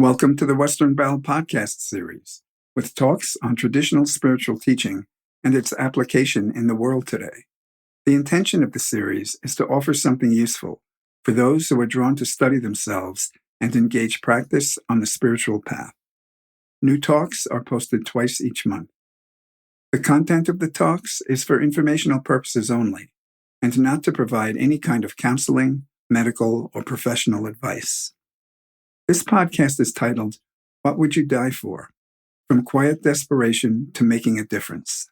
Welcome to the Western Bell podcast series, with talks on traditional spiritual teaching and its application in the world today. The intention of the series is to offer something useful for those who are drawn to study themselves and engage practice on the spiritual path. New talks are posted twice each month. The content of the talks is for informational purposes only, and not to provide any kind of counseling, medical, or professional advice. This podcast is titled, What Would You Die For? From Quiet Desperation to Making a Difference.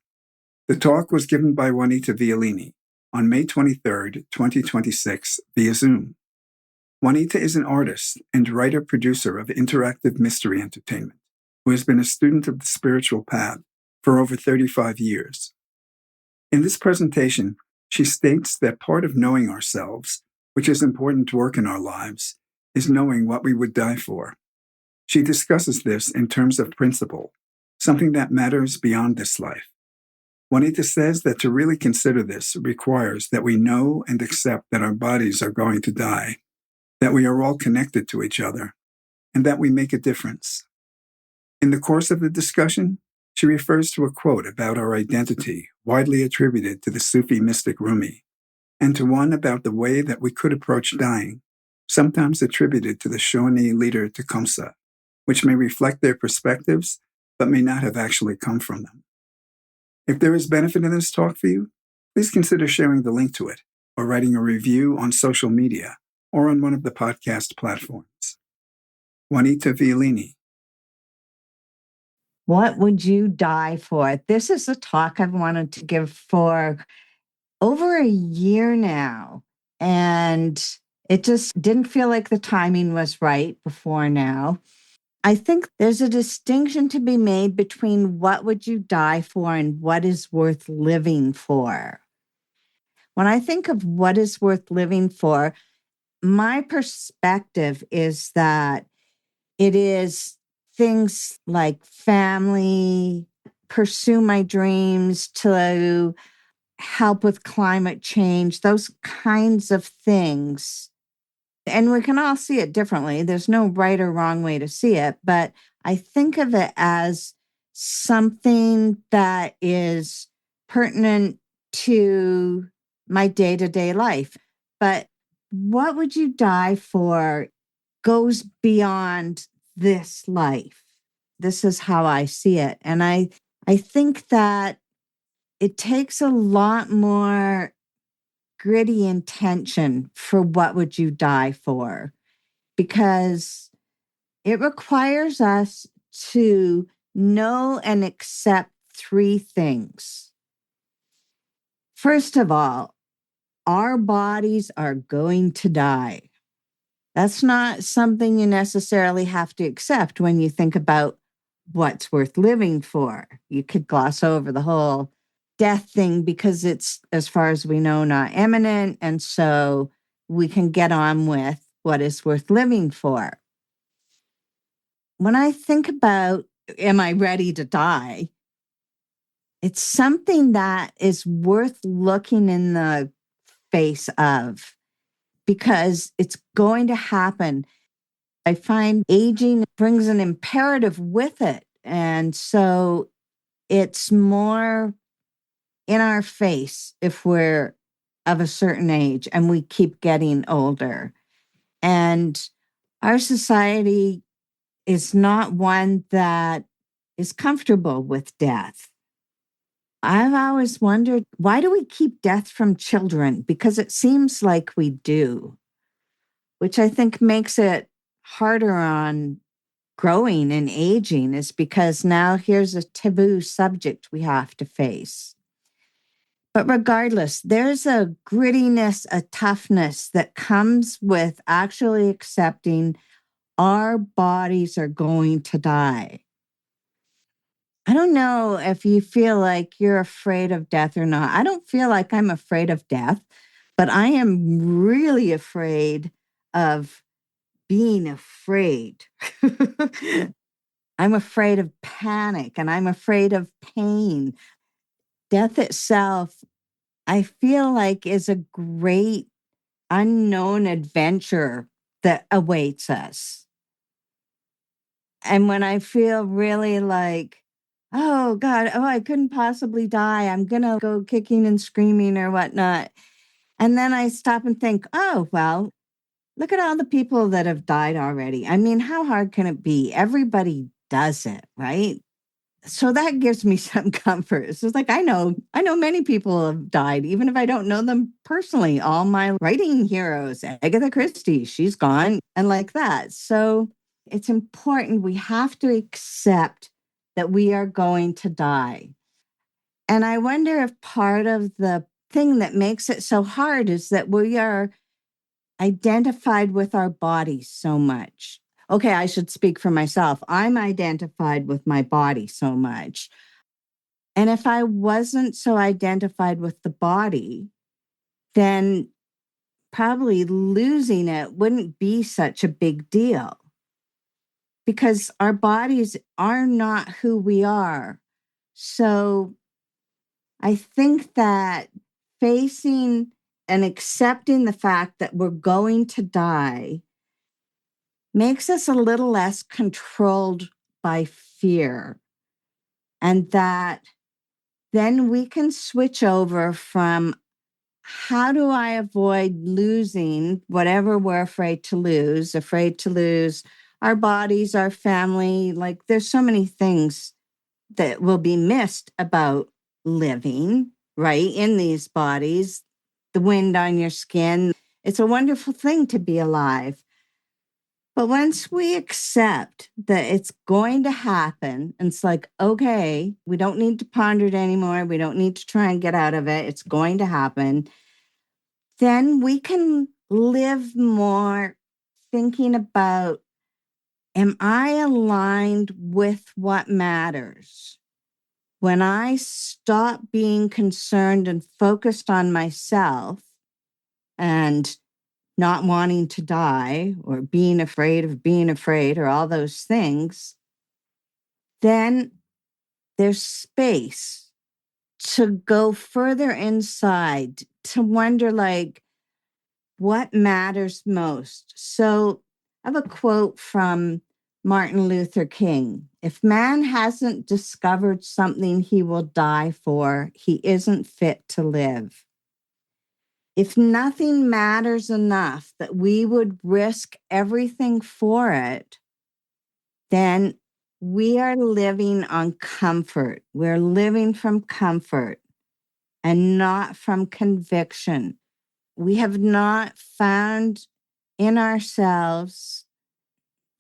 The talk was given by Juanita Violini on May 23, 2026, via Zoom. Juanita is an artist and writer-producer of interactive mystery entertainment, who has been a student of the spiritual path for over 35 years. In this presentation, she states that part of knowing ourselves, which is important work in our lives, is knowing what we would die for. She discusses this in terms of principle, something that matters beyond this life. Juanita says that to really consider this requires that we know and accept that our bodies are going to die, that we are all connected to each other, and that we make a difference. In the course of the discussion, she refers to a quote about our identity widely attributed to the Sufi mystic Rumi, and to one about the way that we could approach dying, sometimes attributed to the Shawnee leader Tecumseh, which may reflect their perspectives, but may not have actually come from them. If there is benefit in this talk for you, please consider sharing the link to it, or writing a review on social media, or on one of the podcast platforms. Juanita Violini. What would you die for? This is a talk I've wanted to give for over a year now, and it just didn't feel like the timing was right before now. I think there's a distinction to be made between what would you die for and what is worth living for. When I think of what is worth living for, my perspective is that it is things like family, pursue my dreams, to help with climate change, those kinds of things. And we can all see it differently. There's no right or wrong way to see it, but I think of it as something that is pertinent to my day-to-day life. But what would you die for goes beyond this life. This is how I see it. And I think that it takes a lot more gritty intention for what would you die for, because it requires us to know and accept three things. First of all, our bodies are going to die. That's not something you necessarily have to accept when you think about what's worth living for. You could gloss over the whole death thing because it's, as far as we know, not imminent. And so we can get on with what is worth living for. When I think about, am I ready to die? It's something that is worth looking in the face of, because it's going to happen. I find aging brings an imperative with it. And so it's more in our face if we're of a certain age and we keep getting older. And our society is not one that is comfortable with death. I've always wondered, why do we keep death from children? Because it seems like we do, which I think makes it harder on growing and aging, is because now here's a taboo subject we have to face. But regardless, there's a grittiness, a toughness that comes with actually accepting our bodies are going to die. I don't know if you feel like you're afraid of death or not. I don't feel like I'm afraid of death, but I am really afraid of being afraid. I'm afraid of panic and I'm afraid of pain. Death itself, I feel like, is a great unknown adventure that awaits us. And when I feel really like, oh God, oh, I couldn't possibly die. I'm going to go kicking and screaming or whatnot. And then I stop and think, oh, well, look at all the people that have died already. I mean, how hard can it be? Everybody does it, right? So that gives me some comfort. It's just like I know many people have died, even if I don't know them personally. All my writing heroes, Agatha Christie, she's gone, and like that. So it's important. We have to accept that we are going to die. And I wonder if part of the thing that makes it so hard is that we are identified with our bodies so much. Okay, I should speak for myself. I'm identified with my body so much. And if I wasn't so identified with the body, then probably losing it wouldn't be such a big deal because our bodies are not who we are. So I think that facing and accepting the fact that we're going to die makes us a little less controlled by fear. And that then we can switch over from how do I avoid losing whatever we're afraid to lose our bodies, our family. Like there's so many things that will be missed about living, right? In these bodies, the wind on your skin. It's a wonderful thing to be alive. But once we accept that it's going to happen, and it's like, okay, we don't need to ponder it anymore. We don't need to try and get out of it. It's going to happen. Then we can live more thinking about, am I aligned with what matters? When I stop being concerned and focused on myself and not wanting to die or being afraid of being afraid or all those things, then there's space to go further inside to wonder like what matters most. So I have a quote from Martin Luther King. If man hasn't discovered something he will die for, he isn't fit to live. If nothing matters enough that we would risk everything for it, then we are living on comfort. We're living from comfort and not from conviction. We have not found in ourselves,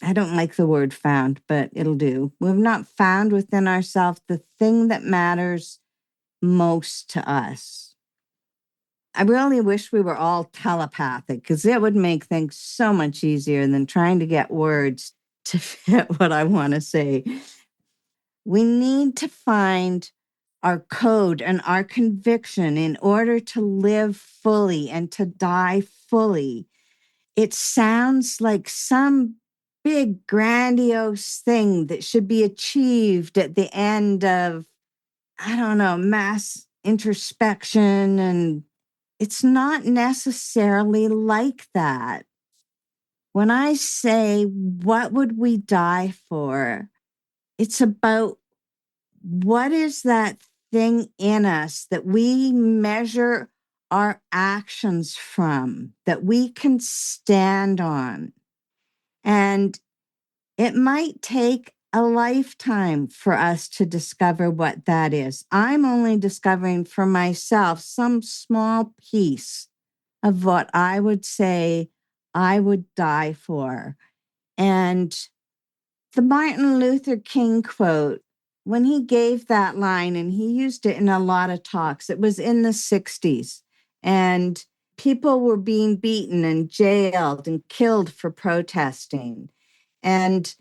I don't like the word found, but it'll do. We've not found within ourselves the thing that matters most to us. I really wish we were all telepathic because it would make things so much easier than trying to get words to fit what I want to say. We need to find our code and our conviction in order to live fully and to die fully. It sounds like some big, grandiose thing that should be achieved at the end of, I don't know, mass introspection. And it's not necessarily like that. When I say, what would we die for? It's about what is that thing in us that we measure our actions from, that we can stand on. And it might take a lifetime for us to discover what that is. I'm only discovering for myself some small piece of what I would say I would die for. And the Martin Luther King quote, when he gave that line, and he used it in a lot of talks, it was in the 60s. And people were being beaten and jailed and killed for protesting. And,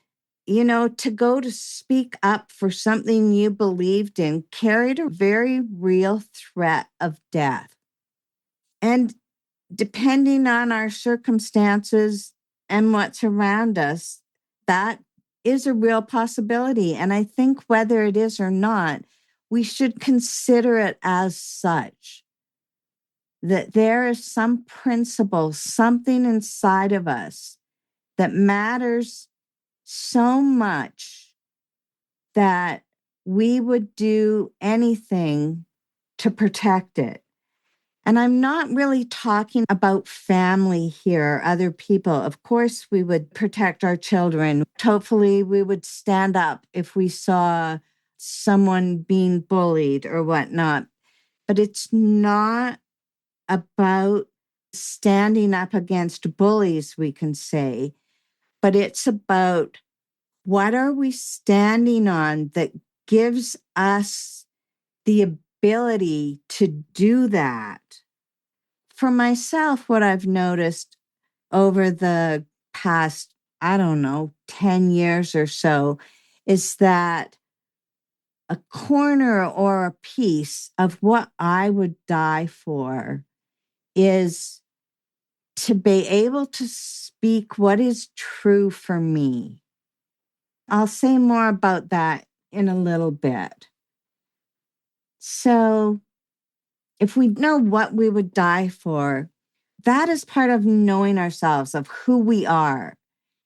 you know, to go to speak up for something you believed in carried a very real threat of death. And depending on our circumstances and what's around us, that is a real possibility. And I think whether it is or not, we should consider it as such, that there is some principle, something inside of us that matters so much that we would do anything to protect it. And I'm not really talking about family here, other people. Of course, we would protect our children. Hopefully, we would stand up if we saw someone being bullied or whatnot. But it's not about standing up against bullies, we can say, but it's about what are we standing on that gives us the ability to do that. For myself, what I've noticed over the past, 10 years or so, is that a corner or a piece of what I would die for is to be able to speak what is true for me. I'll say more about that in a little bit. So, if we know what we would die for, that is part of knowing ourselves, of who we are.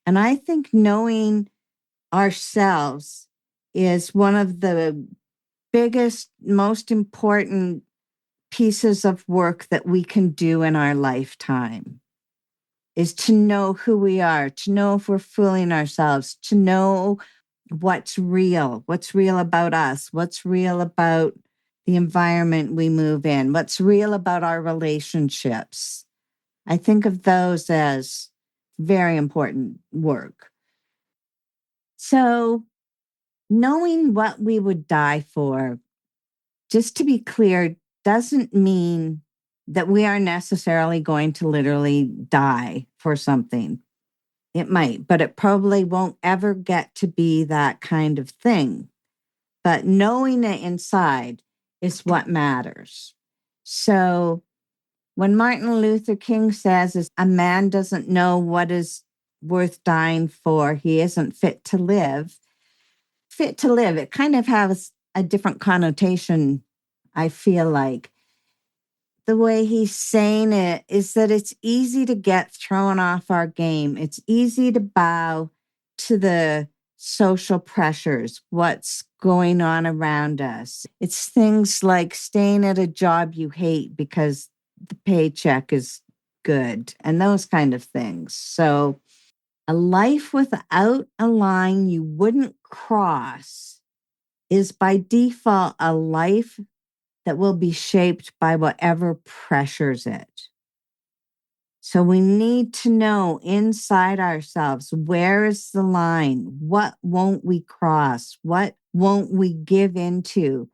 And I think knowing ourselves is one of the biggest, most important pieces of work that we can do in our lifetime, is to know who we are, to know if we're fooling ourselves, to know what's real about us, what's real about the environment we move in, what's real about our relationships. I think of those as very important work. So, knowing what we would die for, just to be clear, doesn't mean that we are necessarily going to literally die for something. It might, but it probably won't ever get to be that kind of thing. But knowing it inside is what matters. So when Martin Luther King says is a man doesn't know what is worth dying for, he isn't fit to live. Fit to live, it kind of has a different connotation, I feel like. The way he's saying it is that it's easy to get thrown off our game. It's easy to bow to the social pressures, what's going on around us. It's things like staying at a job you hate because the paycheck is good and those kind of things. So, a life without a line you wouldn't cross is by default a life that will be shaped by whatever pressures it. So we need to know inside ourselves, where is the line? What won't we cross? What won't we give into?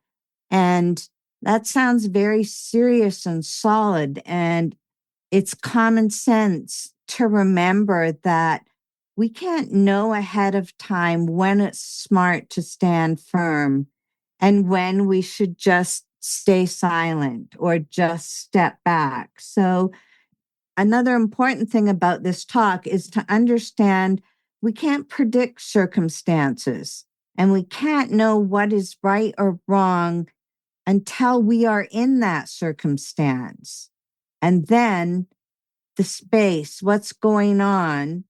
And that sounds very serious and solid. And it's common sense to remember that we can't know ahead of time when it's smart to stand firm and when we should just stay silent or just step back. So, another important thing about this talk is to understand we can't predict circumstances and we can't know what is right or wrong until we are in that circumstance. And then the space, what's going on,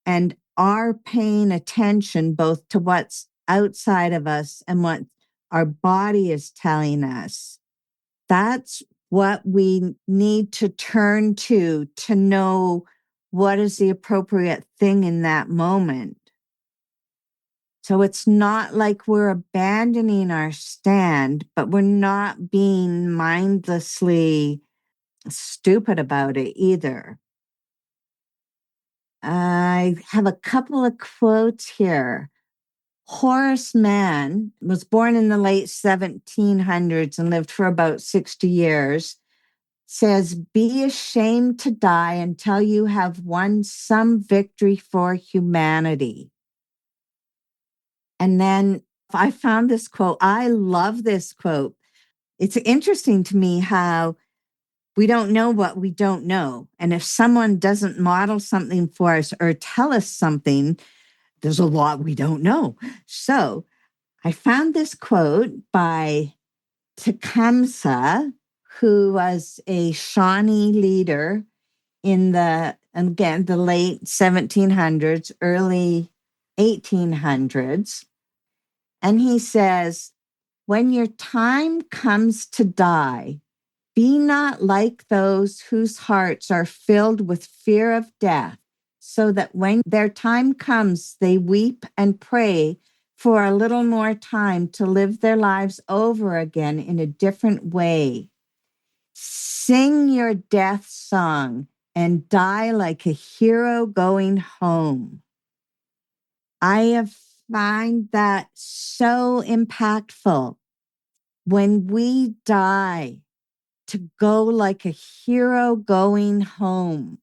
and our paying attention both to what's outside of us and what our body is telling us. That's what we need to turn to know what is the appropriate thing in that moment. So it's not like we're abandoning our stand, but we're not being mindlessly stupid about it either. I have a couple of quotes here. Horace Mann was born in the late 1700s and lived for about 60 years. Says, be ashamed to die until you have won some victory for humanity. And then I found this quote. I love this quote. It's interesting to me how we don't know what we don't know. And if someone doesn't model something for us or tell us something, there's a lot we don't know. So I found this quote by Tecumseh, who was a Shawnee leader in the late 1700s, early 1800s. And he says, when your time comes to die, be not like those whose hearts are filled with fear of death, so that when their time comes, they weep and pray for a little more time to live their lives over again in a different way. Sing your death song and die like a hero going home. I have find that so impactful. When we die, to go like a hero going home.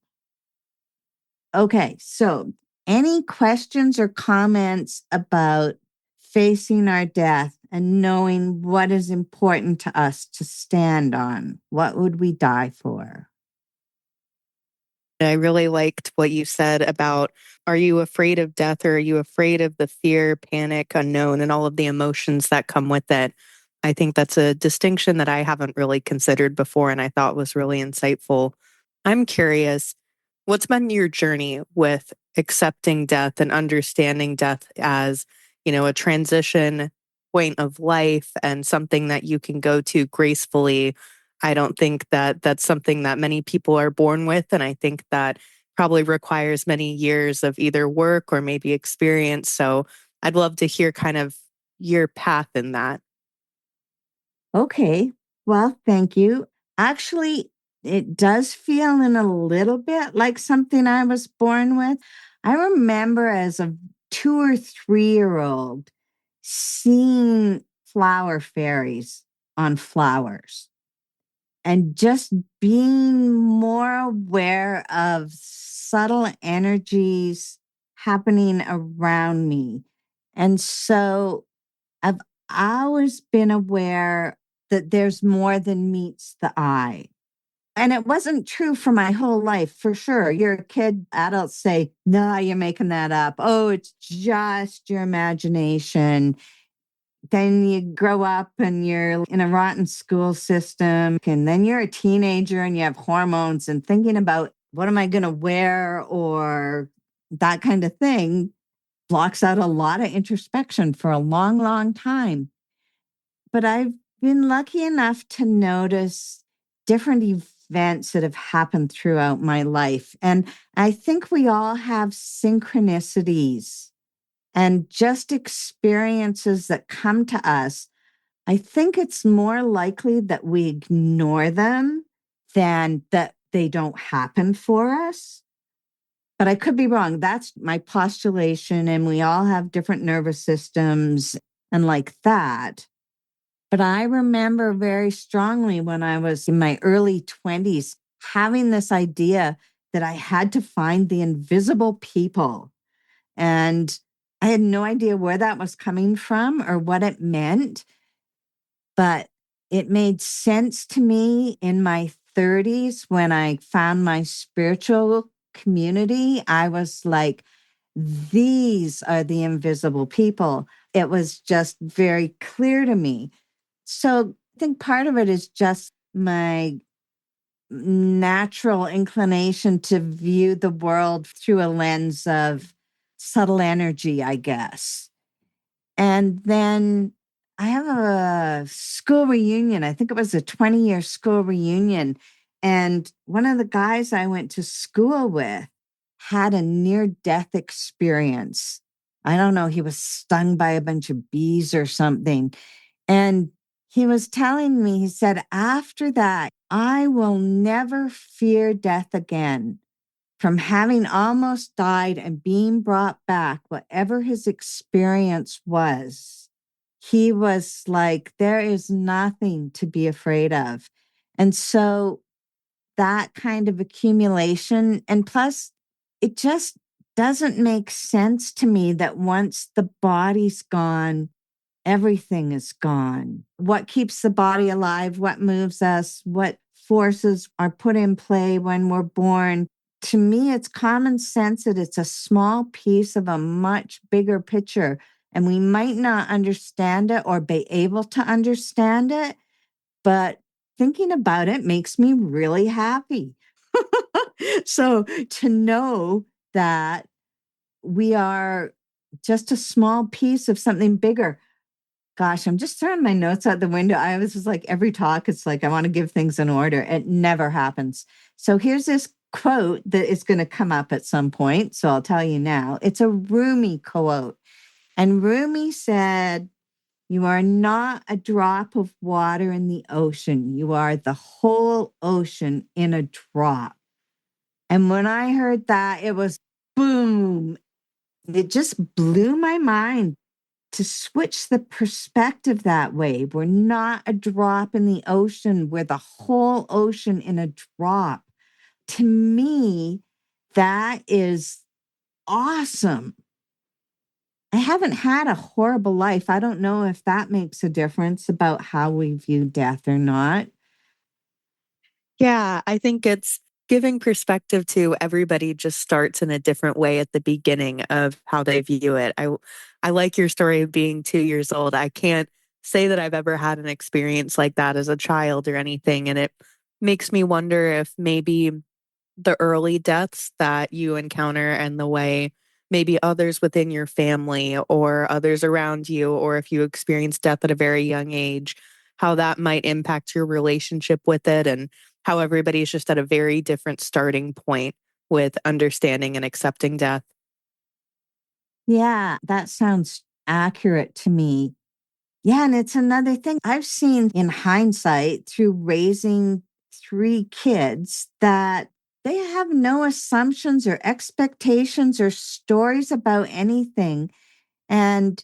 Okay, so any questions or comments about facing our death and knowing what is important to us to stand on? What would we die for? I really liked what you said about, are you afraid of death, or are you afraid of the fear, panic, unknown, and all of the emotions that come with it? I think that's a distinction that I haven't really considered before and I thought was really insightful. I'm curious, what's been your journey with accepting death and understanding death as, a transition point of life and something that you can go to gracefully? I don't think that that's something that many people are born with. And I think that probably requires many years of either work or maybe experience. So I'd love to hear kind of your path in that. Okay, well, thank you. Actually, it does feel in a little bit like something I was born with. I remember as a 2 or 3-year-old seeing flower fairies on flowers and just being more aware of subtle energies happening around me. And so I've always been aware that there's more than meets the eye. And it wasn't true for my whole life, for sure. You're a kid, adults say, no, you're making that up. Oh, it's just your imagination. Then you grow up and you're in a rotten school system. And then you're a teenager and you have hormones and thinking about what am I going to wear or that kind of thing blocks out a lot of introspection for a long, long time. But I've been lucky enough to notice different events that have happened throughout my life. And I think we all have synchronicities and just experiences that come to us. I think it's more likely that we ignore them than that they don't happen for us. But I could be wrong. That's my postulation. And we all have different nervous systems and like that. But I remember very strongly when I was in my early 20s having this idea that I had to find the invisible people. And I had no idea where that was coming from or what it meant. But it made sense to me in my 30s when I found my spiritual community. I was like, these are the invisible people. It was just very clear to me. So I think part of it is just my natural inclination to view the world through a lens of subtle energy, I guess. And then I have a school reunion. I think it was a 20-year school reunion. And one of the guys I went to school with had a near death experience. I don't know, he was stung by a bunch of bees or something. And he was telling me, he said, after that, I will never fear death again. From having almost died and being brought back, whatever his experience was, he was like, there is nothing to be afraid of. And so that kind of accumulation, and plus, it just doesn't make sense to me that once the body's gone, everything is gone. What keeps the body alive? What moves us? What forces are put in play when we're born? To me, it's common sense that it's a small piece of a much bigger picture. And we might not understand it or be able to understand it, but thinking about it makes me really happy. So to know that we are just a small piece of something bigger. Gosh, I'm just throwing my notes out the window. I was just like, every talk, it's like, I want to give things in order. It never happens. So here's this quote that is going to come up at some point. So I'll tell you now. It's a Rumi quote. And Rumi said, "You are not a drop of water in the ocean. You are the whole ocean in a drop." And when I heard that, it was boom. It just blew my mind to switch the perspective that way. We're not a drop in the ocean, we're the whole ocean in a drop. To me, that is awesome. I haven't had a horrible life. I don't know if that makes a difference about how we view death or not. Yeah, I think it's giving perspective to everybody just starts in a different way at the beginning of how they view it. I like your story of being 2 years old. I can't say that I've ever had an experience like that as a child or anything. And it makes me wonder if maybe the early deaths that you encounter and the way maybe others within your family or others around you, or if you experience death at a very young age, how that might impact your relationship with it and how everybody's just at a very different starting point with understanding and accepting death. Yeah, that sounds accurate to me. Yeah, and it's another thing I've seen in hindsight through raising three kids that they have no assumptions or expectations or stories about anything. And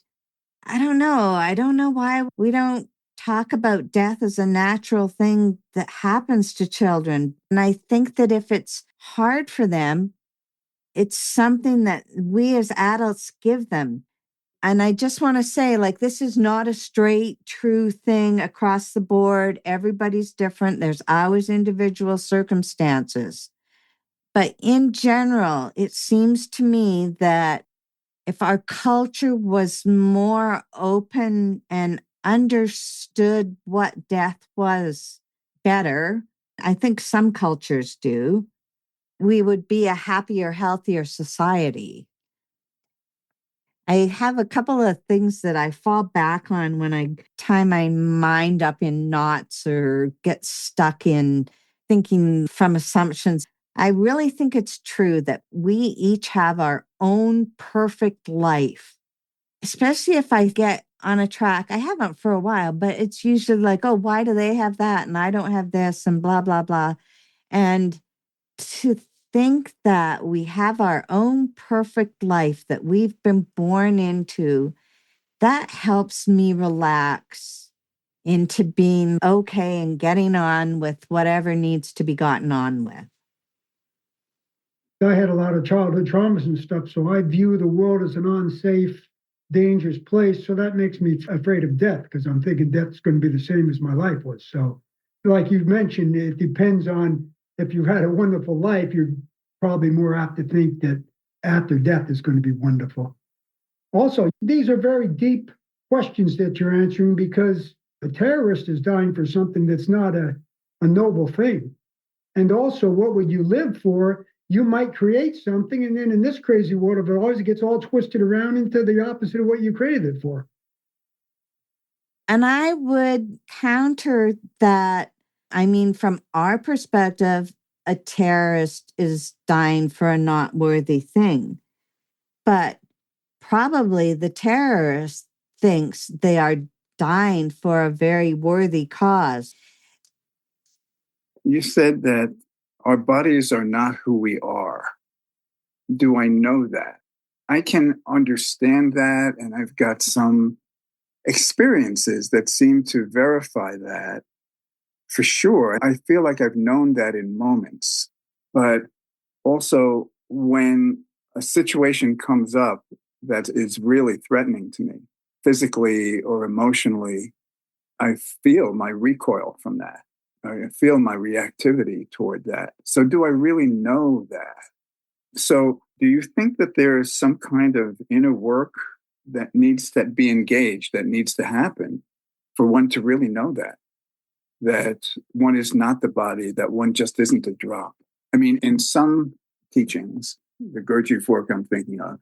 I don't know. I don't know why we don't talk about death as a natural thing that happens to children. And I think that if it's hard for them, it's something that we as adults give them. And I just want to say, like, this is not a straight, true thing across the board. Everybody's different. There's always individual circumstances. But in general, it seems to me that if our culture was more open and understood what death was better, I think some cultures do, we would be a happier, healthier society. I have a couple of things that I fall back on when I tie my mind up in knots or get stuck in thinking from assumptions. I really think it's true that we each have our own perfect life, especially if I get on a track. I haven't for a while, but it's usually like, oh, why do they have that and I don't have this and blah, blah, blah. And to think that we have our own perfect life that we've been born into, that helps me relax into being okay and getting on with whatever needs to be gotten on with. I had a lot of childhood traumas and stuff, so I view the world as an unsafe, dangerous place. So that makes me afraid of death because I'm thinking death's going to be the same as my life was. So, like you mentioned, it depends on if you've had a wonderful life, you're probably more apt to think that after death is going to be wonderful. Also, these are very deep questions that you're answering because a terrorist is dying for something that's not a noble thing. And also, what would you live for? You might create something, and then in this crazy world, it always gets all twisted around into the opposite of what you created it for. And I would counter that. I mean, from our perspective, a terrorist is dying for a not worthy thing. But probably the terrorist thinks they are dying for a very worthy cause. You said that our bodies are not who we are. Do I know that? I can understand that, and I've got some experiences that seem to verify that for sure. I feel like I've known that in moments, but also when a situation comes up that is really threatening to me, physically or emotionally, I feel my recoil from that. I feel my reactivity toward that. So, do I really know that? So, do you think that there is some kind of inner work that needs to be engaged, that needs to happen for one to really know that one is not the body, that one just isn't a drop? I mean, in some teachings, the Gurdjieff work I'm thinking of,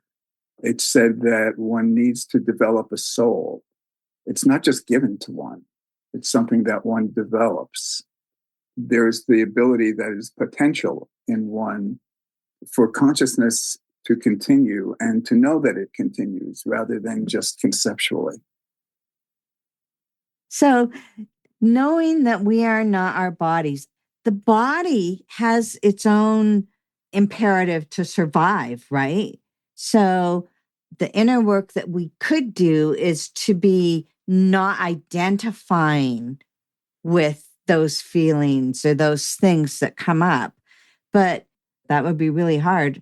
It's said that one needs to develop a soul. It's not just given to one. It's something that one develops. There's the ability that is potential in one for consciousness to continue and to know that it continues rather than just conceptually. So, knowing that we are not our bodies, the body has its own imperative to survive, right? So, the inner work that we could do is to be not identifying with those feelings or those things that come up. But that would be really hard.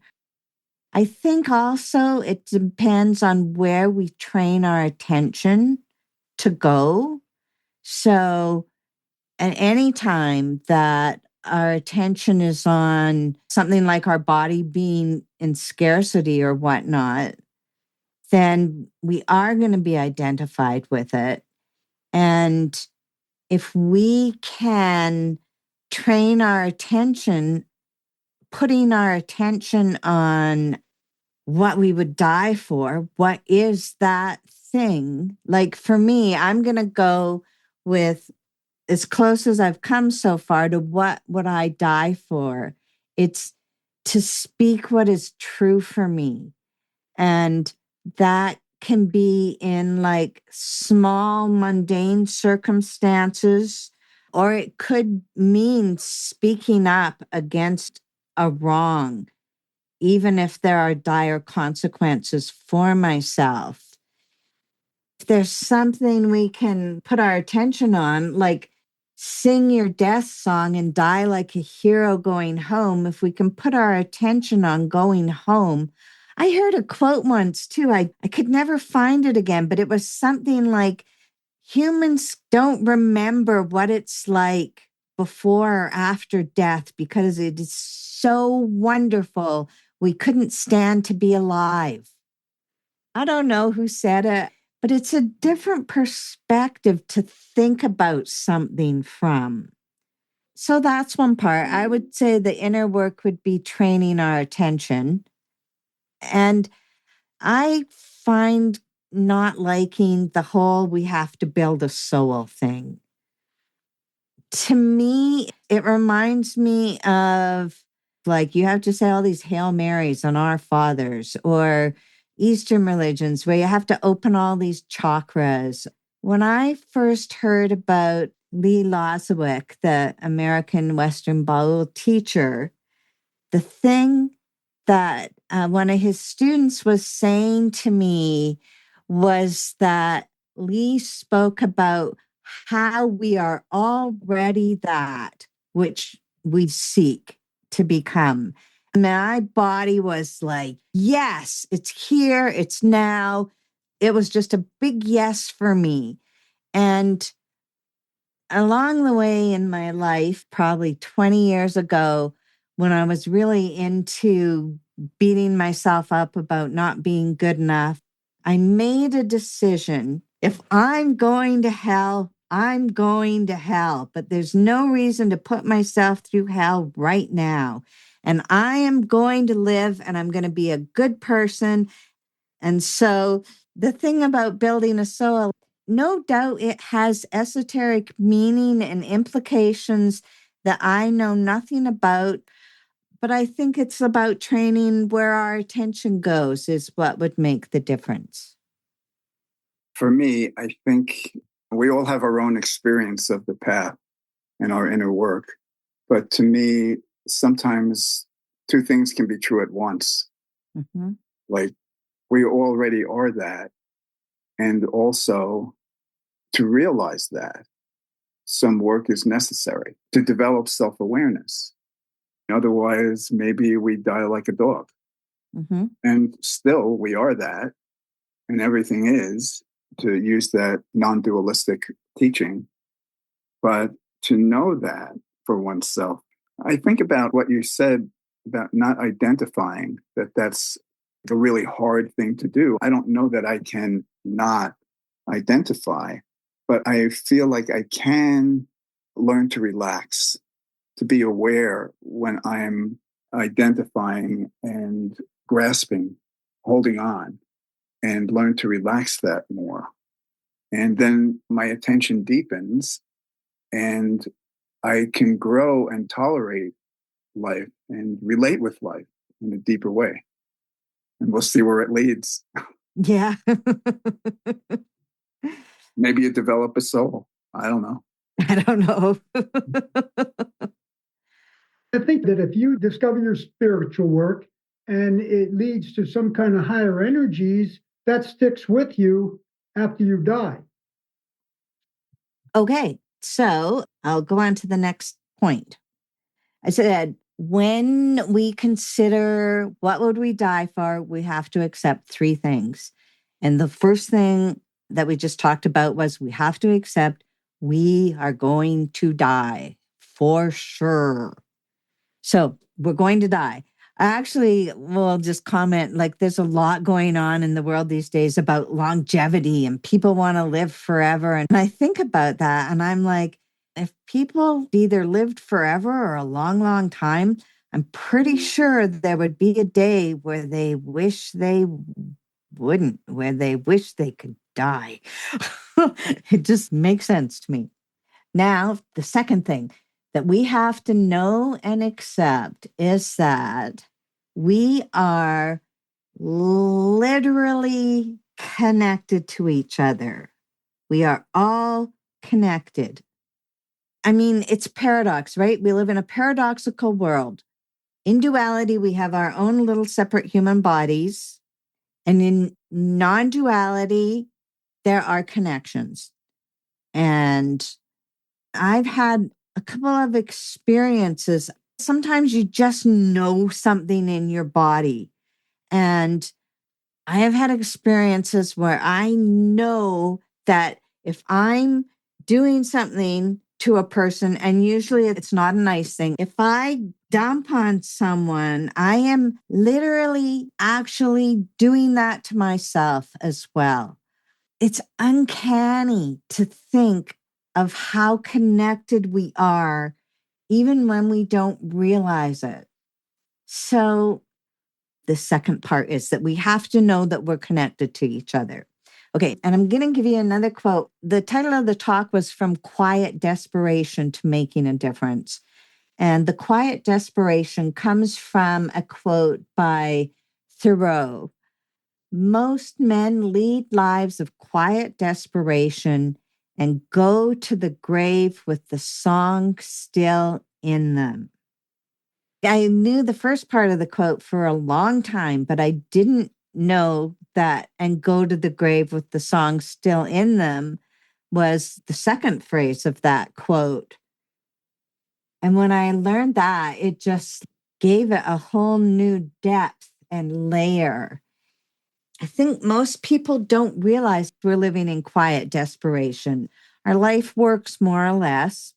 I think also it depends on where we train our attention to go. So, at any time that our attention is on something like our body being in scarcity or whatnot, then we are going to be identified with it. And if we can train our attention, putting our attention on what we would die for, what is that thing? Like for me, I'm going to go with as close as I've come so far to what would I die for? It's to speak what is true for me. And that can be in like small, mundane circumstances, or it could mean speaking up against a wrong, even if there are dire consequences for myself. If there's something we can put our attention on, like sing your death song and die like a hero going home, if we can put our attention on going home. I heard a quote once too. I could never find it again, but it was something like humans don't remember what it's like before or after death because it is so wonderful. We couldn't stand to be alive. I don't know who said it, but it's a different perspective to think about something from. So that's one part. I would say the inner work would be training our attention. And I find not liking the whole we have to build a soul thing. To me, it reminds me of like you have to say all these Hail Marys on Our Fathers or Eastern religions where you have to open all these chakras. When I first heard about Lee Lozowick, the American Western Baul teacher, the thing that one of his students was saying to me was that Lee spoke about how we are already that which we seek to become. My body was like, yes, it's here, it's now. It was just a big yes for me. And along the way in my life, probably 20 years ago, when I was really into beating myself up about not being good enough, I made a decision. If I'm going to hell, I'm going to hell, but there's no reason to put myself through hell right now. And I am going to live and I'm going to be a good person. And so the thing about building a soul, no doubt it has esoteric meaning and implications that I know nothing about, but I think it's about training where our attention goes is what would make the difference. For me, I think we all have our own experience of the path and our inner work. But to me, sometimes two things can be true at once. Mm-hmm. Like we already are that. And also to realize that some work is necessary to develop self-awareness. Otherwise, maybe we die like a dog. Mm-hmm. And still, we are that. And everything is, to use that non-dualistic teaching. But to know that for oneself, I think about what you said about not identifying that that's a really hard thing to do. I don't know that I can not identify, but I feel like I can learn to relax, to be aware when I'm identifying and grasping, holding on. and learn to relax that more. And then my attention deepens and I can grow and tolerate life and relate with life in a deeper way. And we'll see where it leads. Yeah. Maybe you develop a soul. I don't know. I don't know. I think that if you discover your spiritual work and it leads to some kind of higher energies, that sticks with you after you die. Okay, so I'll go on to the next point. I said, when we consider what would we die for, we have to accept three things. And the first thing that we just talked about was we have to accept we are going to die for sure. So we're going to die. I actually will just comment like there's a lot going on in the world these days about longevity and people want to live forever. And I think about that and I'm like, if people either lived forever or a long, long time, I'm pretty sure there would be a day where they wish they wouldn't, where they wish they could die. It just makes sense to me. Now, the second thing that we have to know and accept is that we are literally connected to each other. We are all connected. I mean, it's paradox, right? We live in a paradoxical world. In duality, we have our own little separate human bodies. And in non duality, there are connections. And I've had a couple of experiences. Sometimes you just know something in your body. And I have had experiences where I know that if I'm doing something to a person, and usually it's not a nice thing, if I dump on someone, I am literally actually doing that to myself as well. It's uncanny to think of how connected we are, even when we don't realize it. So, the second part is that we have to know that we're connected to each other. Okay, and I'm going to give you another quote. The title of the talk was From Quiet Desperation to Making a Difference. And the quiet desperation comes from a quote by Thoreau. Most men lead lives of quiet desperation and go to the grave with the song still in them. I knew the first part of the quote for a long time, but I didn't know that and go to the grave with the song still in them was the second phrase of that quote. And when I learned that, it just gave it a whole new depth and layer. I think most people don't realize we're living in quiet desperation. Our life works more or less.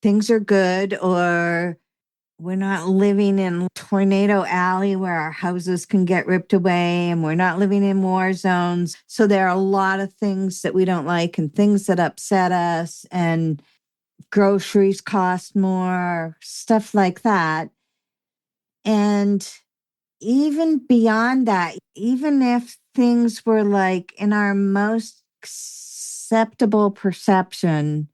Things are good, or we're not living in Tornado Alley where our houses can get ripped away, and we're not living in war zones. So there are a lot of things that we don't like and things that upset us, and groceries cost more, stuff like that. And even beyond that, even if things were like in our most acceptable perception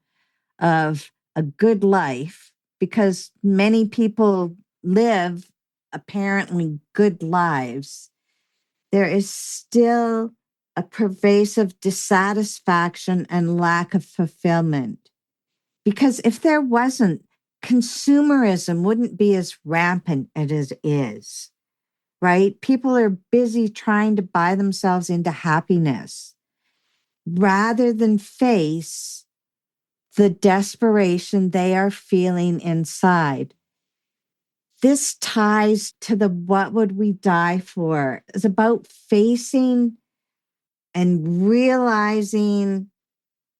of a good life, because many people live apparently good lives, there is still a pervasive dissatisfaction and lack of fulfillment. Because if there wasn't, consumerism wouldn't be as rampant as it is, right? People are busy trying to buy themselves into happiness rather than face the desperation they are feeling inside. This ties to the what would we die for? It's about facing and realizing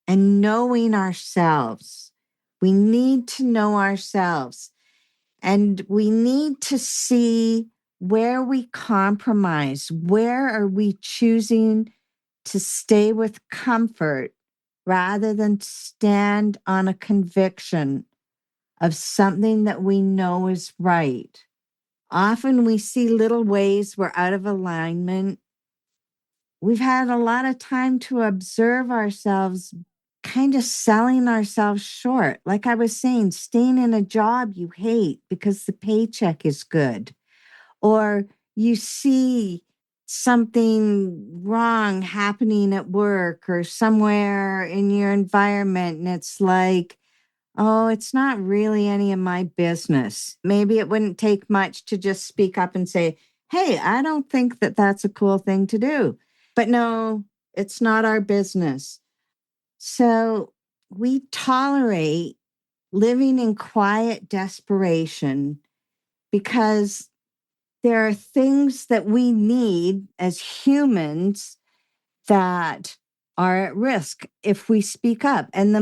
and knowing ourselves. We need to know ourselves and we need to see where we compromise. Where are we choosing to stay with comfort rather than stand on a conviction of something that we know is right? Often we see little ways we're out of alignment we've had a lot of time to observe ourselves kind of selling ourselves short. Like I was saying, staying in a job you hate because the paycheck is good, or you see something wrong happening at work or somewhere in your environment, and it's like, oh, it's not really any of my business. Maybe it wouldn't take much to just speak up and say, hey, I don't think that that's a cool thing to do. But no, it's not our business. So we tolerate living in quiet desperation because there are things that we need as humans that are at risk if we speak up. And the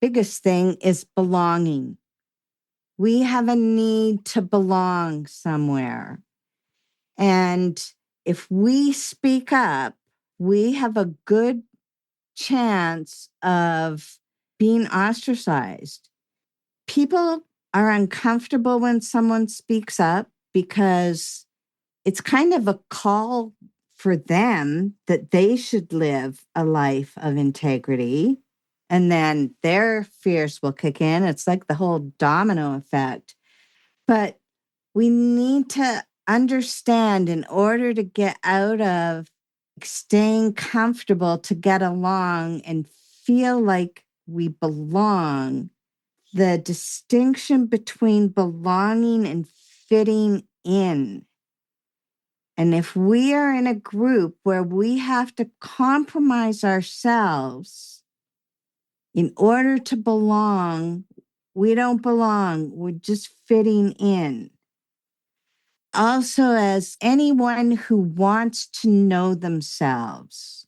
biggest thing is belonging. We have a need to belong somewhere. And if we speak up, we have a good chance of being ostracized. People are uncomfortable when someone speaks up because it's kind of a call for them that they should live a life of integrity. And then their fears will kick in. It's like the whole domino effect. But we need to understand, in order to get out of staying comfortable, to get along and feel like we belong, the distinction between belonging and fitting in. And if we are in a group where we have to compromise ourselves in order to belong, we don't belong. We're just fitting in. Also, as anyone who wants to know themselves,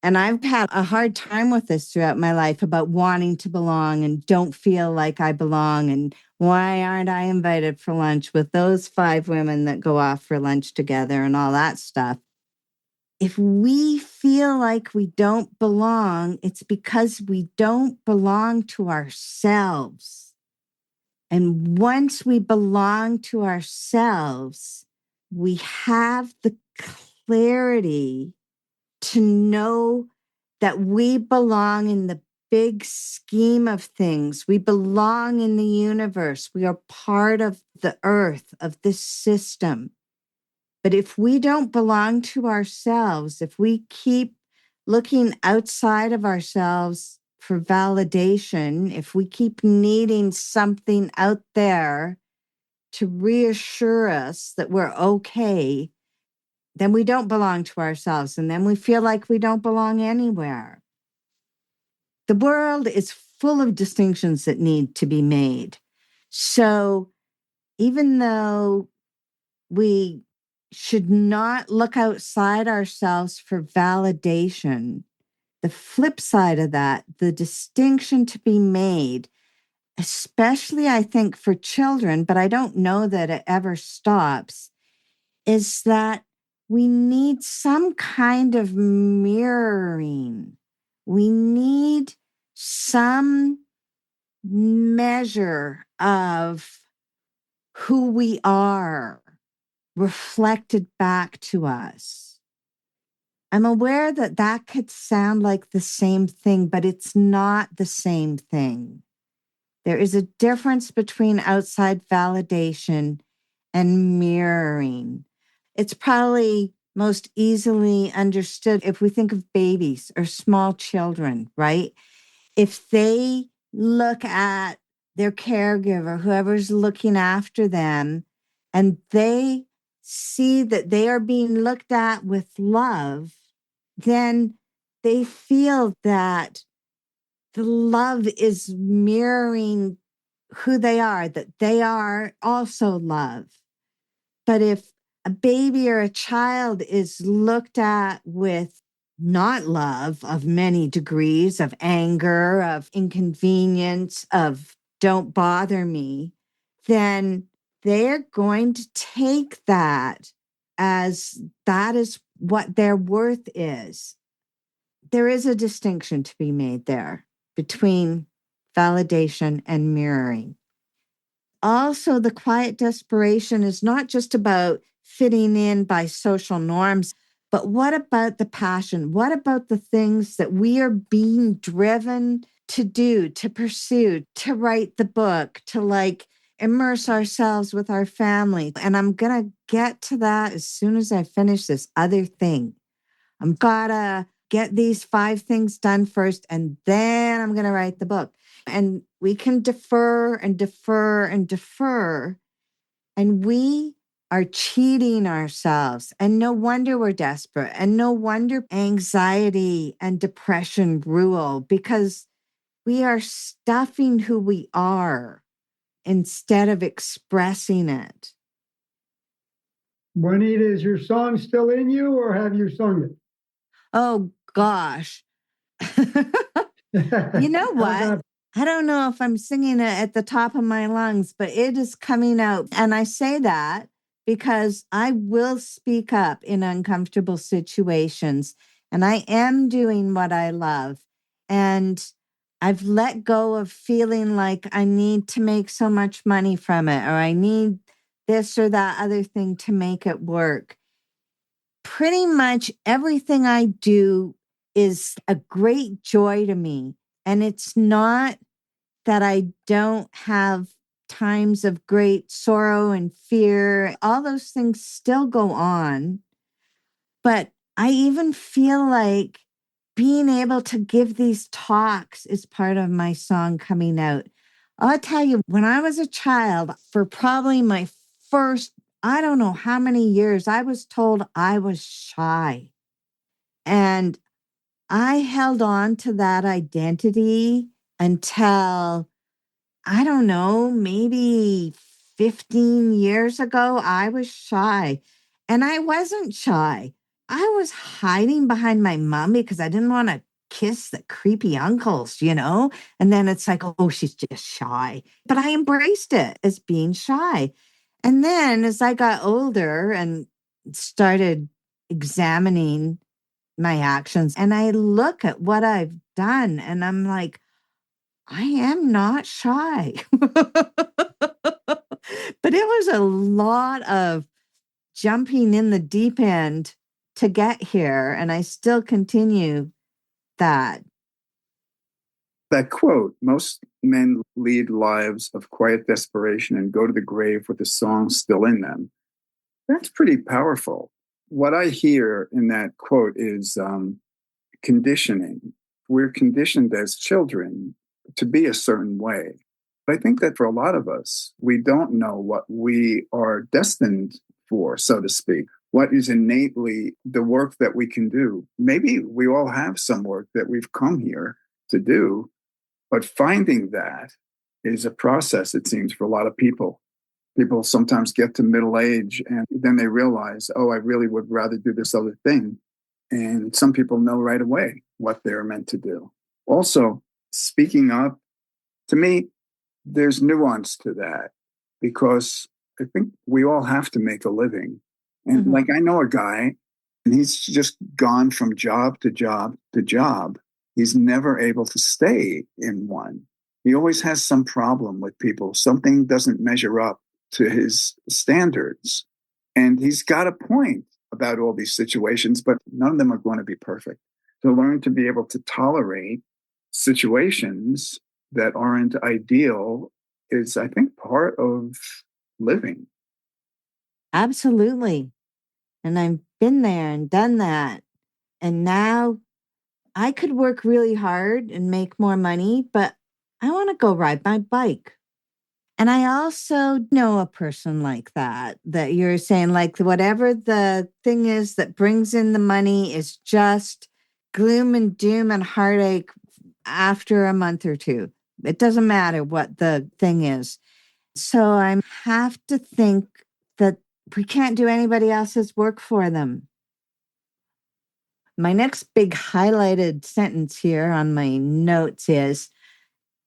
and I've had a hard time with this throughout my life about wanting to belong and don't feel like I belong. And why aren't I invited for lunch with those 5 women that go off for lunch together and all that stuff? If we feel like we don't belong, it's because we don't belong to ourselves. And once we belong to ourselves, we have the clarity to know that we belong in the big scheme of things. We belong in the universe. We are part of the earth, of this system. But if we don't belong to ourselves, if we keep looking outside of ourselves for validation, if we keep needing something out there to reassure us that we're okay, then we don't belong to ourselves. And then we feel like we don't belong anywhere. The world is full of distinctions that need to be made. So even though we should not look outside ourselves for validation, the flip side of that, the distinction to be made, especially I think for children, but I don't know that it ever stops, is that we need some kind of mirroring. We need some measure of who we are reflected back to us. I'm aware that that could sound like the same thing, but it's not the same thing. There is a difference between outside validation and mirroring. It's probably most easily understood if we think of babies or small children, right? If they look at their caregiver, whoever's looking after them, and they see that they are being looked at with love, then they feel that the love is mirroring who they are, that they are also love. But if a baby or a child is looked at with not love of many degrees, of anger, of inconvenience, of don't bother me, then they're going to take that as that is what their worth is. There is a distinction to be made there between validation and mirroring. Also, the quiet desperation is not just about fitting in by social norms. But what about the passion? What about the things that we are being driven to do, to pursue, to write the book, to like immerse ourselves with our family? And I'm going to get to that as soon as I finish this other thing. I'm gotta get these 5 things done first, and then I'm going to write the book. And we can defer and defer and defer. And we are cheating ourselves. And no wonder we're desperate. And no wonder anxiety and depression rule, because we are stuffing who we are instead of expressing it. Juanita, is your song still in you or have you sung it? Oh, gosh. You know what? I don't know if I'm singing it at the top of my lungs, but it is coming out. And I say that because I will speak up in uncomfortable situations. And I am doing what I love. And I've let go of feeling like I need to make so much money from it, or I need this or that other thing to make it work. Pretty much everything I do is a great joy to me. And it's not that I don't have times of great sorrow and fear. All those things still go on. But I even feel like being able to give these talks is part of my song coming out. I'll tell you, when I was a child, for probably my first, I don't know how many years, I was told I was shy. And I held on to that identity until, I don't know, maybe 15 years ago. I was shy. And I wasn't shy. I was hiding behind my mom because I didn't want to kiss the creepy uncles, you know? And then it's like, oh, she's just shy. But I embraced it as being shy. And then as I got older and started examining my actions, and I look at what I've done, and I'm like, I am not shy. But it was a lot of jumping in the deep end to get here. And I still continue that. That quote, most men lead lives of quiet desperation and go to the grave with the song still in them. That's pretty powerful. What I hear in that quote is conditioning. We're conditioned as children to be a certain way. But I think that for a lot of us, we don't know what we are destined for, so to speak. What is innately the work that we can do? Maybe we all have some work that we've come here to do, but finding that is a process, it seems, for a lot of people. People sometimes get to middle age and then they realize, oh, I really would rather do this other thing. And some people know right away what they're meant to do. Also, speaking up, to me, there's nuance to that because I think we all have to make a living. And like I know a guy, and he's just gone from job to job to job. He's never able to stay in one. He always has some problem with people. Something doesn't measure up to his standards. And he's got a point about all these situations, but none of them are going to be perfect. To learn to be able to tolerate situations that aren't ideal is, I think, part of living. Absolutely. And I've been there and done that. And now I could work really hard and make more money, but I want to go ride my bike. And I also know a person like that you're saying, like, whatever the thing is that brings in the money is just gloom and doom and heartache after a month or two. It doesn't matter what the thing is. So I have to think that we can't do anybody else's work for them. My next big highlighted sentence here on my notes is,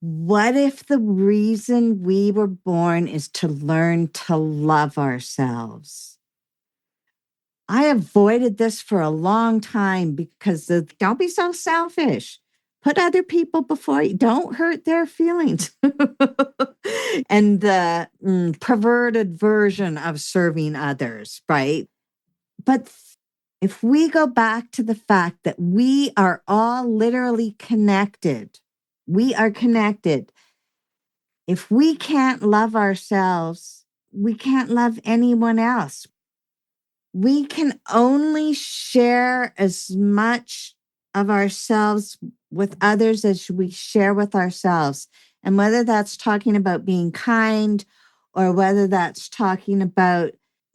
what if the reason we were born is to learn to love ourselves? I avoided this for a long time because don't be so selfish. Put other people before you. Don't hurt their feelings. And the perverted version of serving others, right? But If we go back to the fact that we are all literally connected, we are connected. If we can't love ourselves, we can't love anyone else. We can only share as much of ourselves with others as we share with ourselves. And whether that's talking about being kind or whether that's talking about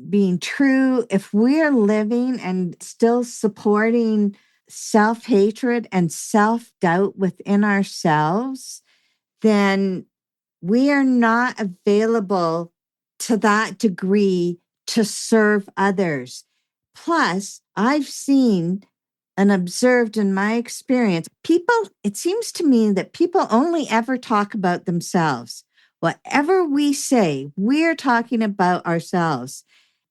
being true, if we're living and still supporting self-hatred and self-doubt within ourselves, then we are not available to that degree to serve others. Plus, I've seen and observed in my experience, it seems to me that people only ever talk about themselves. Whatever we say, we're talking about ourselves.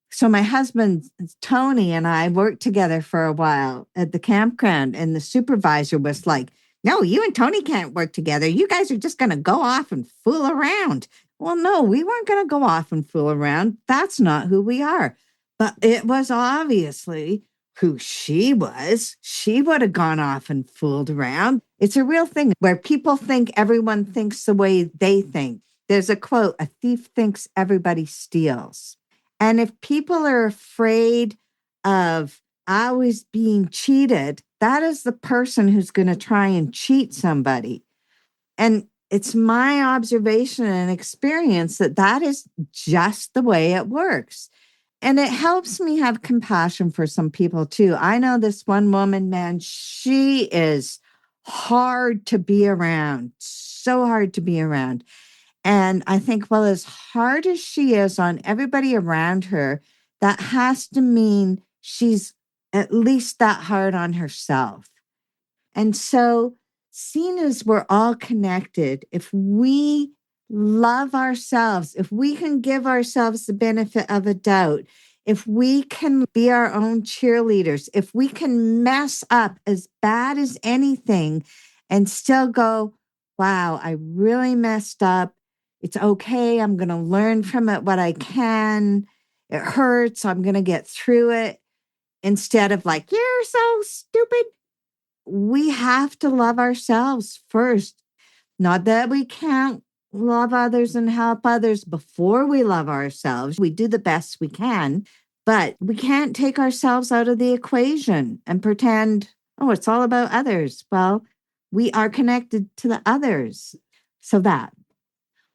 So my husband, Tony, and I worked together for a while at the campground, and the supervisor was like, no, you and Tony can't work together. You guys are just going to go off and fool around. Well, no, we weren't going to go off and fool around. That's not who we are. But it was obviously who she was. She would have gone off and fooled around. It's a real thing where people think everyone thinks the way they think. There's a quote, a thief thinks everybody steals. And if people are afraid of always being cheated, that is the person who's going to try and cheat somebody. And it's my observation and experience that that is just the way it works. And it helps me have compassion for some people too. I know this one woman, man, she is hard to be around, so hard to be around. And I think, well, as hard as she is on everybody around her, that has to mean she's at least that hard on herself. And so, seeing as we're all connected, if we love ourselves, if we can give ourselves the benefit of a doubt, if we can be our own cheerleaders, if we can mess up as bad as anything and still go, wow, I really messed up. It's okay. I'm going to learn from it what I can. It hurts. I'm going to get through it. Instead of like, you're so stupid. We have to love ourselves first. Not that we can't love others and help others before we love ourselves. We do the best we can, but we can't take ourselves out of the equation and pretend, oh, it's all about others. Well, we are connected to the others. So that.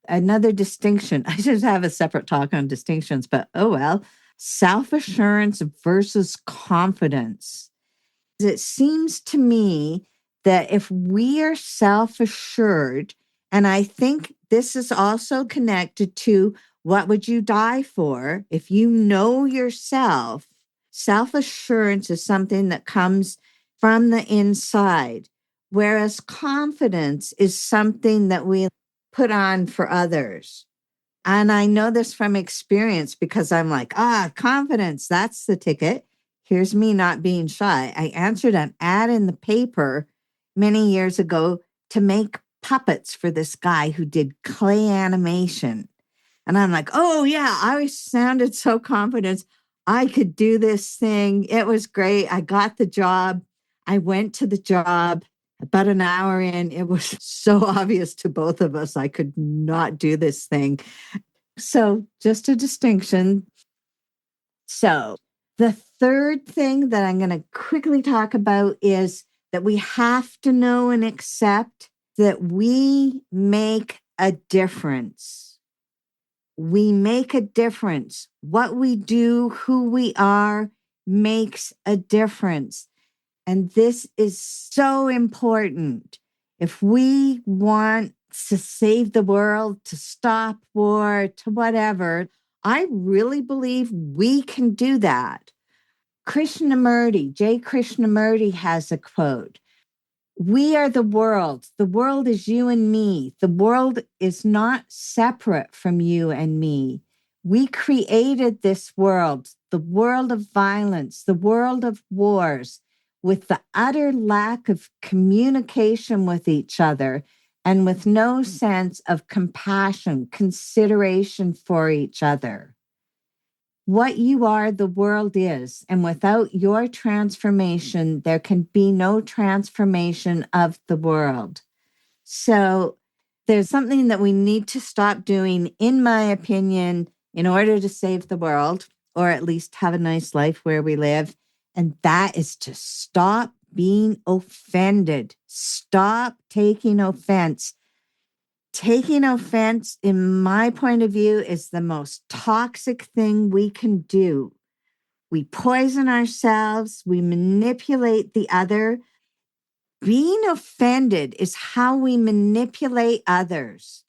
Another distinction, I should have a separate talk on distinctions, but oh well, self-assurance versus confidence. It seems to me that if we are self-assured, and I think this is also connected to what would you die for? If you know yourself, self-assurance is something that comes from the inside, whereas confidence is something that we put on for others. And I know this from experience because I'm like, confidence, that's the ticket. Here's me not being shy. I answered an ad in the paper many years ago to make puppets for this guy who did clay animation. And I'm like, oh, yeah, I sounded so confident. I could do this thing. It was great. I got the job. I went to the job. About an hour in, it was so obvious to both of us I could not do this thing. So just a distinction. So the third thing that I'm going to quickly talk about is that we have to know and accept that we make a difference. We make a difference. What we do, who we are, makes a difference. And this is so important. If we want to save the world, to stop war, to whatever, I really believe we can do that. J. Krishnamurti has a quote. We are the world. The world is you and me. The world is not separate from you and me. We created this world, the world of violence, the world of wars, with the utter lack of communication with each other and with no sense of compassion, consideration for each other. What you are, the world is. And without your transformation, there can be no transformation of the world. So there's something that we need to stop doing, in my opinion, in order to save the world, or at least have a nice life where we live. And that is to stop being offended. Stop taking offense. Taking offense, in my point of view, is the most toxic thing we can do. We poison ourselves, we manipulate the other. Being offended is how we manipulate others.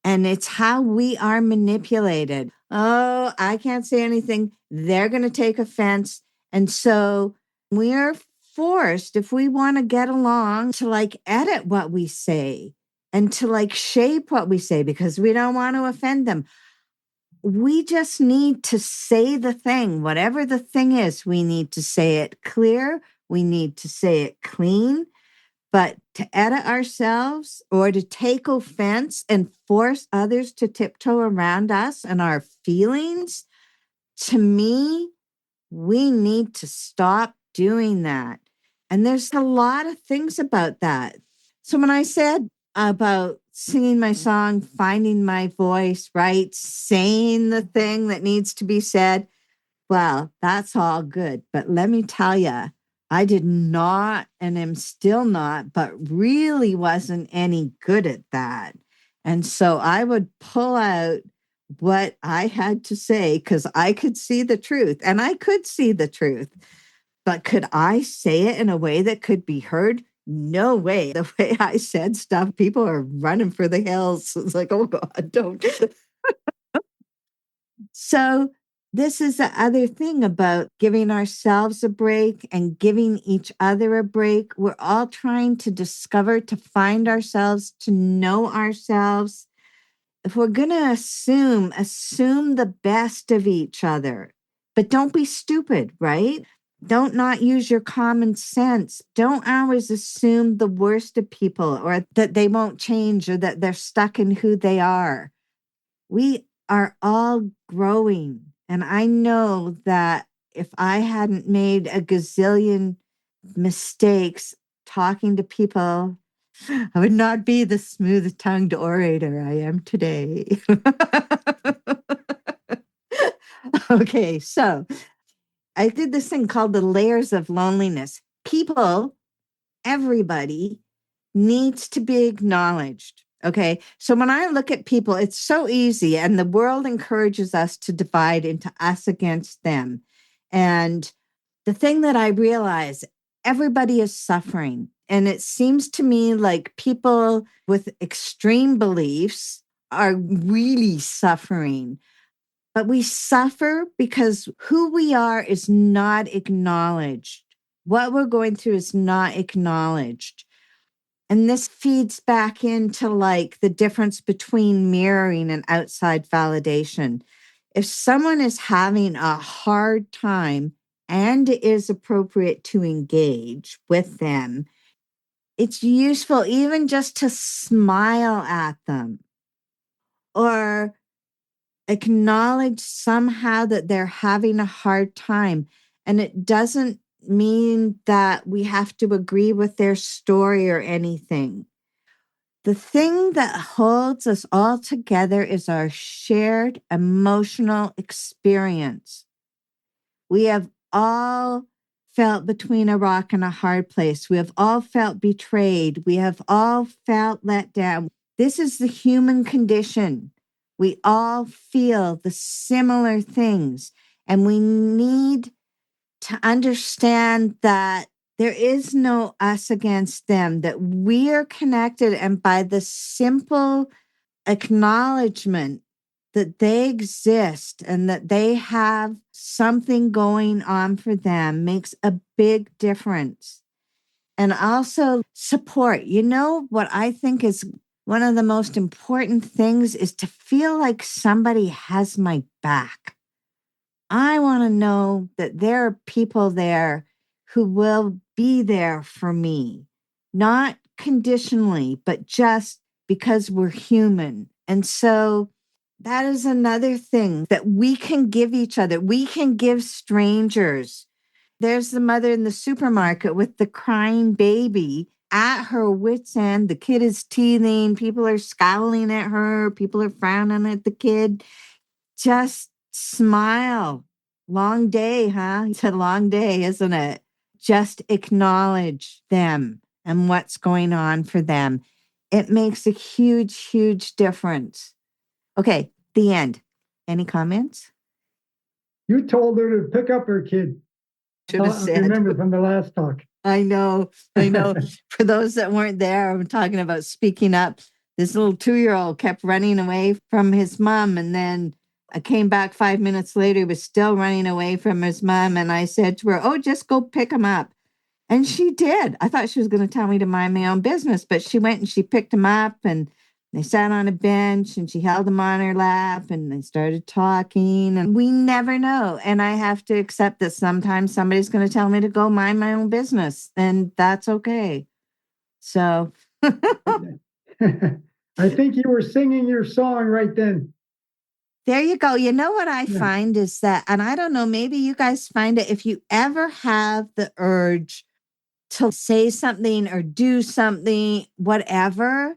And it's how we are manipulated. Oh, I can't say anything. They're going to take offense. And so we're forced, if we want to get along, to edit what we say and to shape what we say because we don't want to offend them. We just need to say the thing, whatever the thing is. We need to say it clear. We need to say it clean. But to edit ourselves or to take offense and force others to tiptoe around us and our feelings, to me, we need to stop doing that. And there's a lot of things about that. So when I said about singing my song, finding my voice, right? Saying the thing that needs to be said, well, that's all good. But let me tell you, I did not and am still not, but really wasn't any good at that. And so I would pull out what I had to say because I could see the truth and I could see the truth. But could I say it in a way that could be heard? No way. The way I said stuff, people are running for the hills. It's like, oh God, don't. So this is the other thing about giving ourselves a break and giving each other a break. We're all trying to discover, to find ourselves, to know ourselves. If we're going to assume the best of each other, but don't be stupid, right? Don't not use your common sense. Don't always assume the worst of people or that they won't change or that they're stuck in who they are. We are all growing. And I know that if I hadn't made a gazillion mistakes talking to people, I would not be the smooth tongued orator I am today. Okay, so I did this thing called the layers of loneliness. People, everybody needs to be acknowledged. Okay. So when I look at people, it's so easy, and the world encourages us to divide into us against them. And the thing that I realize, everybody is suffering. And it seems to me like people with extreme beliefs are really suffering. But we suffer because who we are is not acknowledged. What we're going through is not acknowledged. And this feeds back into the difference between mirroring and outside validation. If someone is having a hard time and it is appropriate to engage with them, it's useful even just to smile at them or acknowledge somehow that they're having a hard time. And it doesn't mean that we have to agree with their story or anything. The thing that holds us all together is our shared emotional experience. We have all felt between a rock and a hard place. We have all felt betrayed. We have all felt let down. This is the human condition. We all feel the similar things, and we need to understand that there is no us against them, that we are connected. And by the simple acknowledgement that they exist and that they have something going on for them makes a big difference. And also support. You know, what I think is one of the most important things is to feel like somebody has my back. I want to know that there are people there who will be there for me, not conditionally, but just because we're human. And so That is another thing that we can give each other. We can give strangers. There's the mother in the supermarket with the crying baby at her wit's end. The kid is teething. People are scowling at her. People are frowning at the kid. Just smile. Long day, huh? It's a long day, isn't it? Just acknowledge them and what's going on for them. It makes a huge, huge difference. Okay, the end. Any comments? You told her to pick up her kid. Should have I said. remember from the last talk. I know. For those that weren't there, I'm talking about speaking up. This little 2-year-old kept running away from his mom. And then I came back 5 minutes later, he was still running away from his mom. And I said to her, oh, just go pick him up. And she did. I thought she was going to tell me to mind my own business, but she went and she picked him up and they sat on a bench and she held him on her lap and they started talking. And we never know. And I have to accept that sometimes somebody's going to tell me to go mind my own business, and that's okay. So I think you were singing your song right then. there you go. You know what I Yeah. find is that, and I don't know, maybe you guys find it, if you ever have the urge to say something or do something, whatever,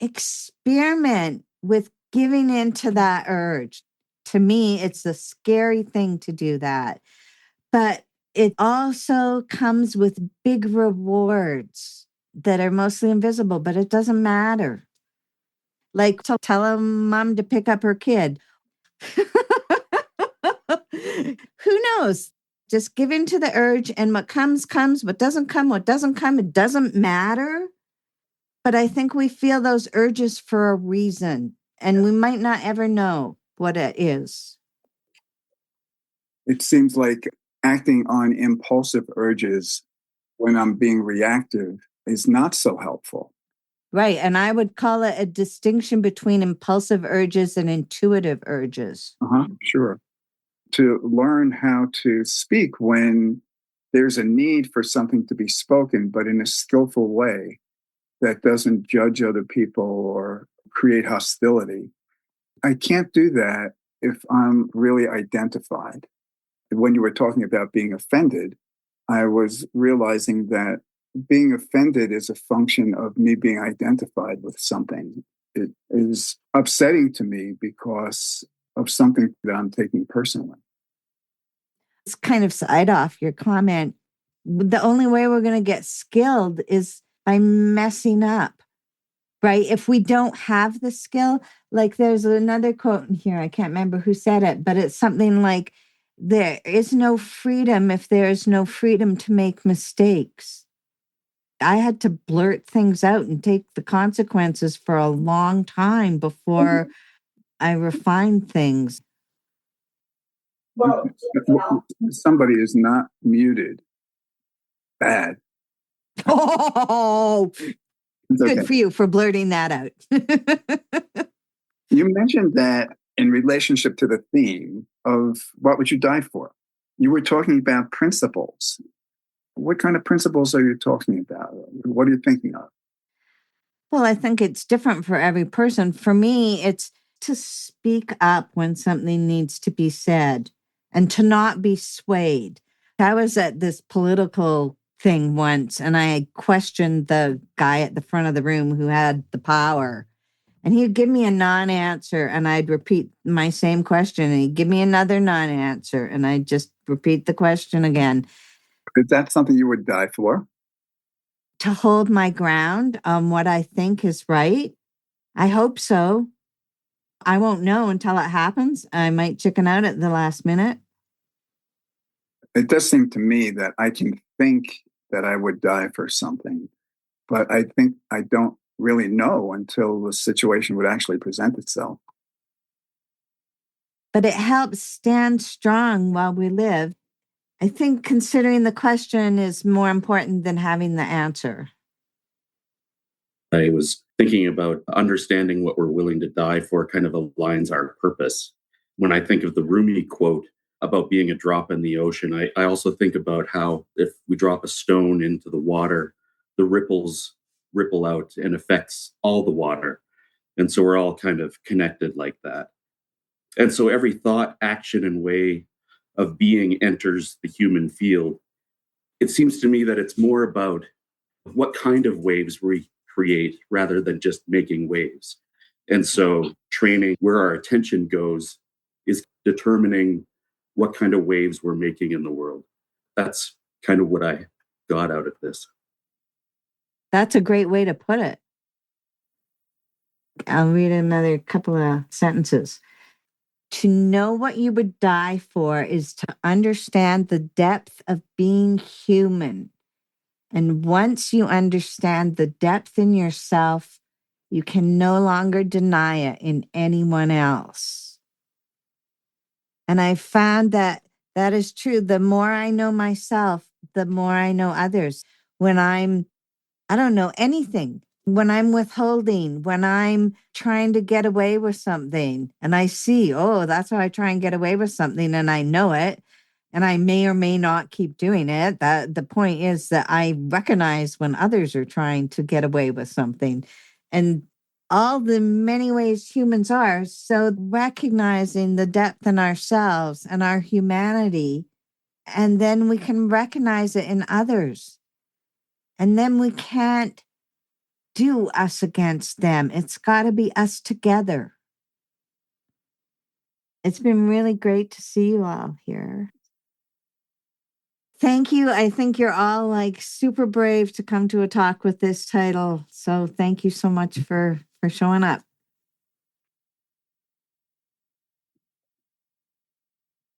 experiment with giving into that urge. To me, it's a scary thing to do that. But it also comes with big rewards that are mostly invisible, but it doesn't matter. Like to tell a mom to pick up her kid. Who knows? Just give in to the urge, and what comes, comes. What doesn't come, it doesn't matter. But I think we feel those urges for a reason, and we might not ever know what it is. It seems like acting on impulsive urges when I'm being reactive is not so helpful. Right. And I would call it a distinction between impulsive urges and intuitive urges. Sure. To learn how to speak when there's a need for something to be spoken, but in a skillful way that doesn't judge other people or create hostility. I can't do that if I'm really identified. When you were talking about being offended, I was realizing that being offended is a function of me being identified with something. It is upsetting to me because of something that I'm taking personally. It's kind of side off your comment. The only way we're going to get skilled is by messing up, right? If we don't have the skill, like there's another quote in here, I can't remember who said it, but it's something like, there is no freedom if there is no freedom to make mistakes. I had to blurt things out and take the consequences for a long time before I refined things. Somebody is not muted. Bad. Oh, good for you for blurting that out. You mentioned that in relationship to the theme of what would you die for? You were talking about principles. What kind of principles are you talking about? What are you thinking of? Well, I think it's different for every person. For me, it's to speak up when something needs to be said and to not be swayed. I was at this political thing once and I questioned the guy at the front of the room who had the power. And he'd give me a non-answer and I'd repeat my same question. And he'd give me another non-answer and I'd just repeat the question again. Is that something you would die for? To hold my ground on what I think is right? I hope so. I won't know until it happens. I might chicken out at the last minute. It does seem to me that I can think that I would die for something, but I think I don't really know until the situation would actually present itself. But it helps stand strong while we live. I think considering the question is more important than having the answer. I was thinking about understanding what we're willing to die for kind of aligns our purpose. When I think of the Rumi quote about being a drop in the ocean, I also think about how if we drop a stone into the water, the ripples ripple out and affects all the water. And so we're all kind of connected like that. And so every thought, action, and way of being enters the human field. It seems to me that it's more about what kind of waves we create rather than just making waves. And so training where our attention goes is determining what kind of waves we're making in the world. That's kind of what I got out of this. That's a great way to put it. I'll read another couple of sentences. To know what you would die for is to understand the depth of being human. And once you understand the depth in yourself, you can no longer deny it in anyone else. And I found that that is true. The more I know myself, the more I know others. When I don't know anything, when I'm withholding, when I'm trying to get away with something and I see, oh, that's how I try and get away with something and I know it and I may or may not keep doing it. That the point is that I recognize when others are trying to get away with something and all the many ways humans are. So recognizing the depth in ourselves and our humanity, and then we can recognize it in others. And then we can't do us against them. It's got to be us together. It's been really great to see you all here. Thank you. I think you're all like super brave to come to a talk with this title. So thank you so much for showing up.